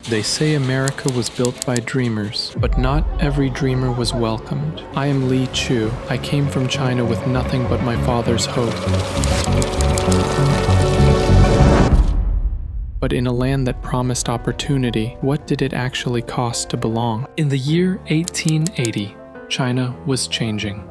They say America was built by dreamers, but not every dreamer was welcomed. I am Li Chu. I came from China with nothing but my father's hope. But in a land that promised opportunity, what did it actually cost to belong? In the year 1880, China was changing,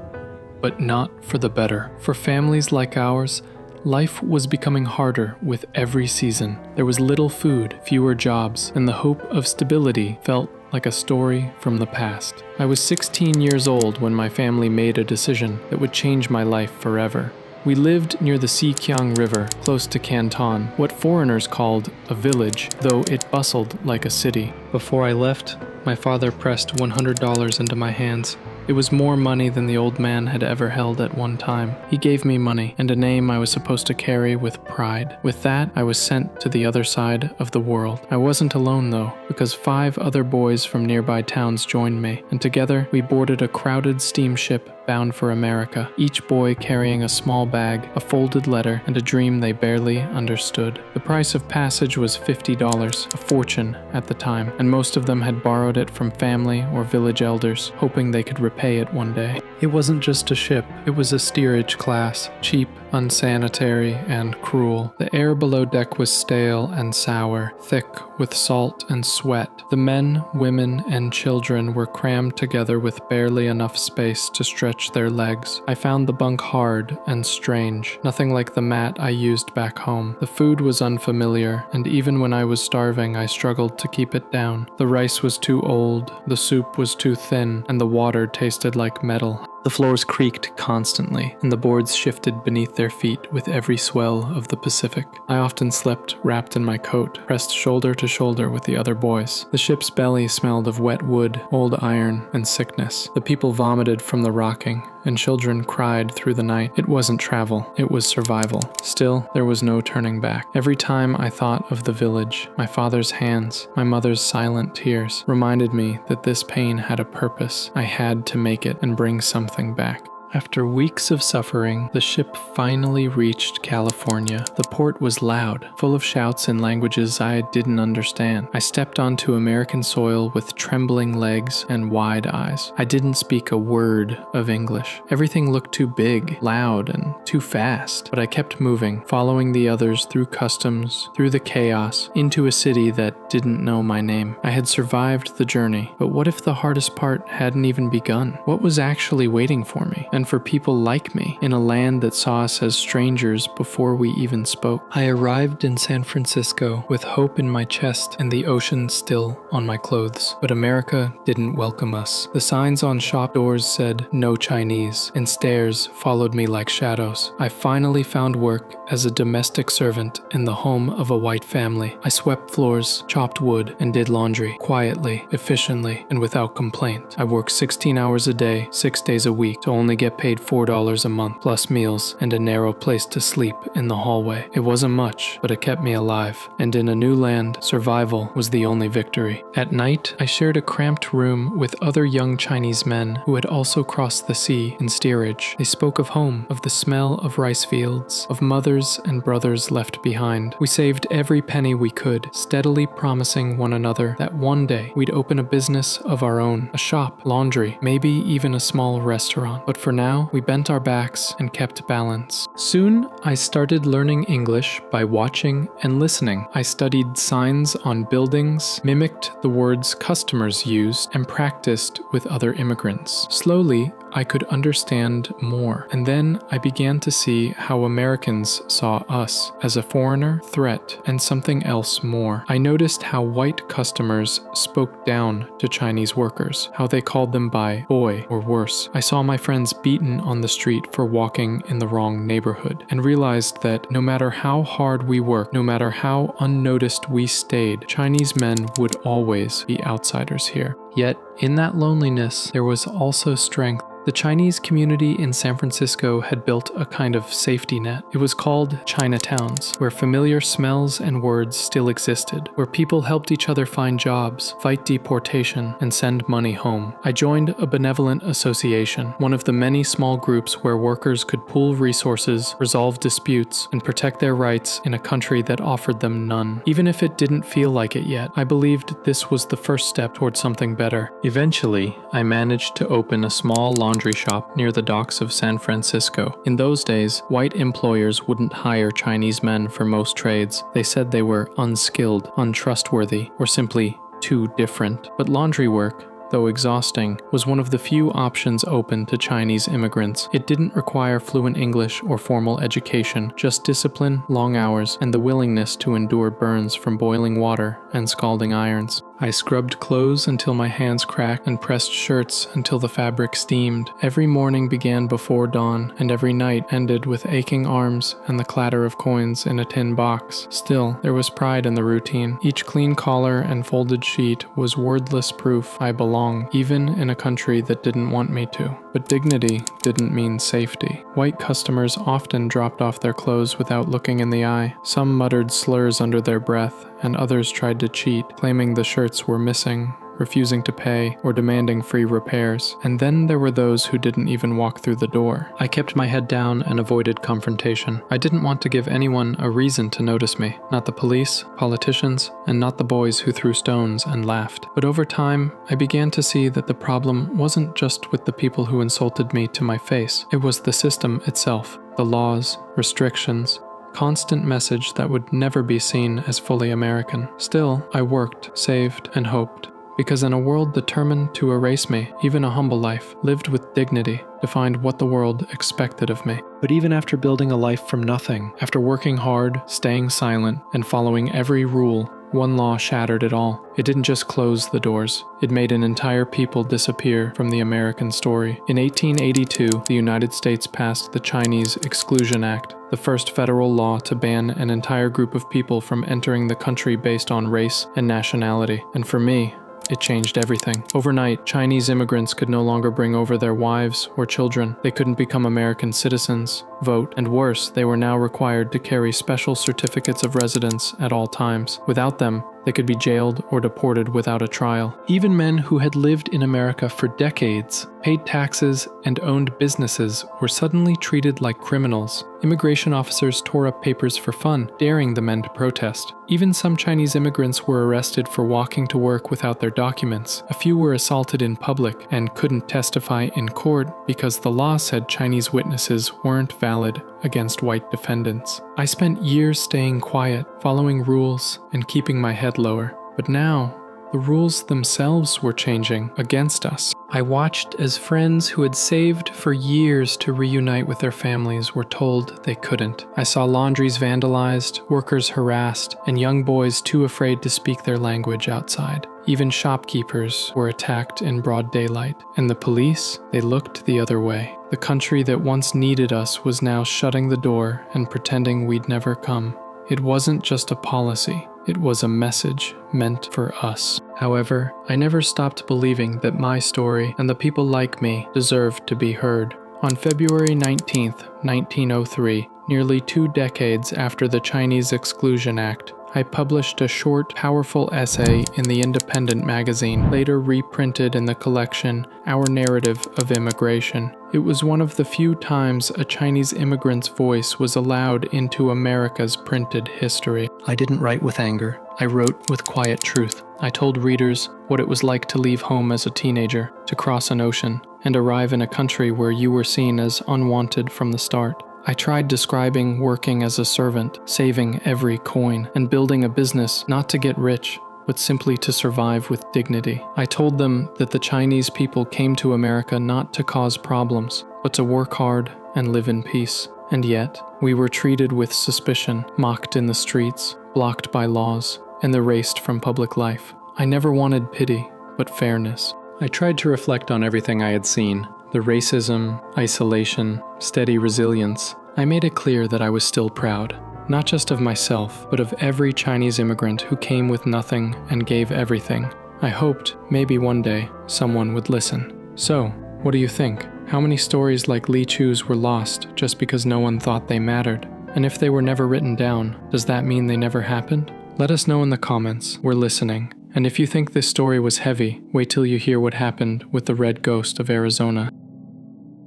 but not for the better. For families like ours, life was becoming harder with every season. There was little food, fewer jobs, and the hope of stability felt like a story from the past. I was 16 years old when my family made a decision that would change my life forever. We lived near the Siqiang River, close to Canton, what foreigners called a village, though it bustled like a city. Before I left, my father pressed $100 into my hands. It was more money than the old man had ever held at one time. He gave me money and a name I was supposed to carry with pride. With that, I was sent to the other side of the world. I wasn't alone though, because 5 other boys from nearby towns joined me, and together we boarded a crowded steamship bound for America, each boy carrying a small bag, a folded letter, and a dream they barely understood. The price of passage was $50, a fortune at the time, and most of them had borrowed it from family or village elders, hoping they could repay it one day. It wasn't just a ship, it was a steerage class, cheap, unsanitary, and cruel. The air below deck was stale and sour, thick with salt and sweat. The men, women, and children were crammed together with barely enough space to stretch their legs. I found the bunk hard and strange, nothing like the mat I used back home. The food was unfamiliar, and even when I was starving, I struggled to keep it down. The rice was too old, the soup was too thin, and the water tasted like metal. The floors creaked constantly, and the boards shifted beneath their feet with every swell of the Pacific. I often slept wrapped in my coat, pressed shoulder to shoulder with the other boys. The ship's belly smelled of wet wood, old iron, and sickness. The people vomited from the rocking, and children cried through the night. It wasn't travel, it was survival. Still, there was no turning back. Every time I thought of the village, my father's hands, my mother's silent tears, reminded me that this pain had a purpose. I had to make it and bring something back. After weeks of suffering, the ship finally reached California. The port was loud, full of shouts in languages I didn't understand. I stepped onto American soil with trembling legs and wide eyes. I didn't speak a word of English. Everything looked too big, loud, and too fast. But I kept moving, following the others through customs, through the chaos, into a city that didn't know my name. I had survived the journey, but what if the hardest part hadn't even begun? What was actually waiting for me? And for people like me, in a land that saw us as strangers before we even spoke. I arrived in San Francisco with hope in my chest and the ocean still on my clothes. But America didn't welcome us. The signs on shop doors said, "No Chinese," and stares followed me like shadows. I finally found work as a domestic servant in the home of a white family. I swept floors, chopped wood, and did laundry, quietly, efficiently, and without complaint. I worked 16 hours a day, 6 days a week, to only get paid $4 a month, plus meals and a narrow place to sleep in the hallway. It wasn't much, but it kept me alive. And in a new land, survival was the only victory. At night, I shared a cramped room with other young Chinese men who had also crossed the sea in steerage. They spoke of home, of the smell of rice fields, of mothers and brothers left behind. We saved every penny we could, steadily promising one another that one day we'd open a business of our own, a shop, laundry, maybe even a small restaurant. But for now, we bent our backs and kept balance. Soon, I started learning English by watching and listening. I studied signs on buildings, mimicked the words customers used, and practiced with other immigrants. Slowly, I could understand more, and then I began to see how Americans saw us as a foreigner, threat, and something else more. I noticed how white customers spoke down to Chinese workers, how they called them by boy or worse. I saw my friends beaten on the street for walking in the wrong neighborhood, and realized that no matter how hard we worked, no matter how unnoticed we stayed, Chinese men would always be outsiders here. Yet, in that loneliness, there was also strength. The Chinese community in San Francisco had built a kind of safety net. It was called Chinatowns, where familiar smells and words still existed, where people helped each other find jobs, fight deportation, and send money home. I joined a benevolent association, one of the many small groups where workers could pool resources, resolve disputes, and protect their rights in a country that offered them none. Even if it didn't feel like it yet, I believed this was the first step toward something better. Eventually, I managed to open a small laundry shop near the docks of San Francisco. In those days, white employers wouldn't hire Chinese men for most trades. They said they were unskilled, untrustworthy, or simply too different. But laundry work, though exhausting, was one of the few options open to Chinese immigrants. It didn't require fluent English or formal education, just discipline, long hours, and the willingness to endure burns from boiling water and scalding irons. I scrubbed clothes until my hands cracked and pressed shirts until the fabric steamed. Every morning began before dawn, and every night ended with aching arms and the clatter of coins in a tin box. Still, there was pride in the routine. Each clean collar and folded sheet was wordless proof I belonged, even in a country that didn't want me to. But dignity didn't mean safety. White customers often dropped off their clothes without looking in the eye. Some muttered slurs under their breath, and others tried to cheat, claiming the shirts were missing, refusing to pay, or demanding free repairs. And then there were those who didn't even walk through the door. I kept my head down and avoided confrontation. I didn't want to give anyone a reason to notice me. Not the police, politicians, and not the boys who threw stones and laughed. But over time, I began to see that the problem wasn't just with the people who insulted me to my face. It was the system itself, the laws, restrictions, constant message that would never be seen as fully American. Still, I worked, saved, and hoped. Because in a world determined to erase me, even a humble life, lived with dignity, defined what the world expected of me. But even after building a life from nothing, after working hard, staying silent, and following every rule, one law shattered it all. It didn't just close the doors. It made an entire people disappear from the American story. In 1882, the United States passed the Chinese Exclusion Act, the first federal law to ban an entire group of people from entering the country based on race and nationality. And for me, it changed everything. Overnight, Chinese immigrants could no longer bring over their wives or children. They couldn't become American citizens, vote, and worse, they were now required to carry special certificates of residence at all times. Without them, they could be jailed or deported without a trial. Even men who had lived in America for decades, paid taxes, and owned businesses were suddenly treated like criminals. Immigration officers tore up papers for fun, daring the men to protest. Even some Chinese immigrants were arrested for walking to work without their documents. A few were assaulted in public and couldn't testify in court because the law said Chinese witnesses weren't valid against white defendants. I spent years staying quiet, following rules, and keeping my head lower. But now, the rules themselves were changing against us. I watched as friends who had saved for years to reunite with their families were told they couldn't. I saw laundries vandalized, workers harassed, and young boys too afraid to speak their language outside. Even shopkeepers were attacked in broad daylight. And the police, they looked the other way. The country that once needed us was now shutting the door and pretending we'd never come. It wasn't just a policy. It was a message meant for us. However, I never stopped believing that my story and the people like me deserved to be heard. On February 19, 1903, nearly 2 decades after the Chinese Exclusion Act, I published a short, powerful essay in the Independent magazine, later reprinted in the collection Our Narrative of Immigration. It was one of the few times a Chinese immigrant's voice was allowed into America's printed history. I didn't write with anger. I wrote with quiet truth. I told readers what it was like to leave home as a teenager, to cross an ocean, and arrive in a country where you were seen as unwanted from the start. I tried describing working as a servant, saving every coin, and building a business not to get rich, but simply to survive with dignity. I told them that the Chinese people came to America not to cause problems, but to work hard and live in peace. And yet, we were treated with suspicion, mocked in the streets, blocked by laws, and erased from public life. I never wanted pity, but fairness. I tried to reflect on everything I had seen. The racism, isolation, steady resilience. I made it clear that I was still proud, not just of myself, but of every Chinese immigrant who came with nothing and gave everything. I hoped maybe one day someone would listen. So, what do you think? How many stories like Li Chu's were lost just because no one thought they mattered? And if they were never written down, does that mean they never happened? Let us know in the comments. We're listening. And if you think this story was heavy, wait till you hear what happened with the Red Ghost of Arizona.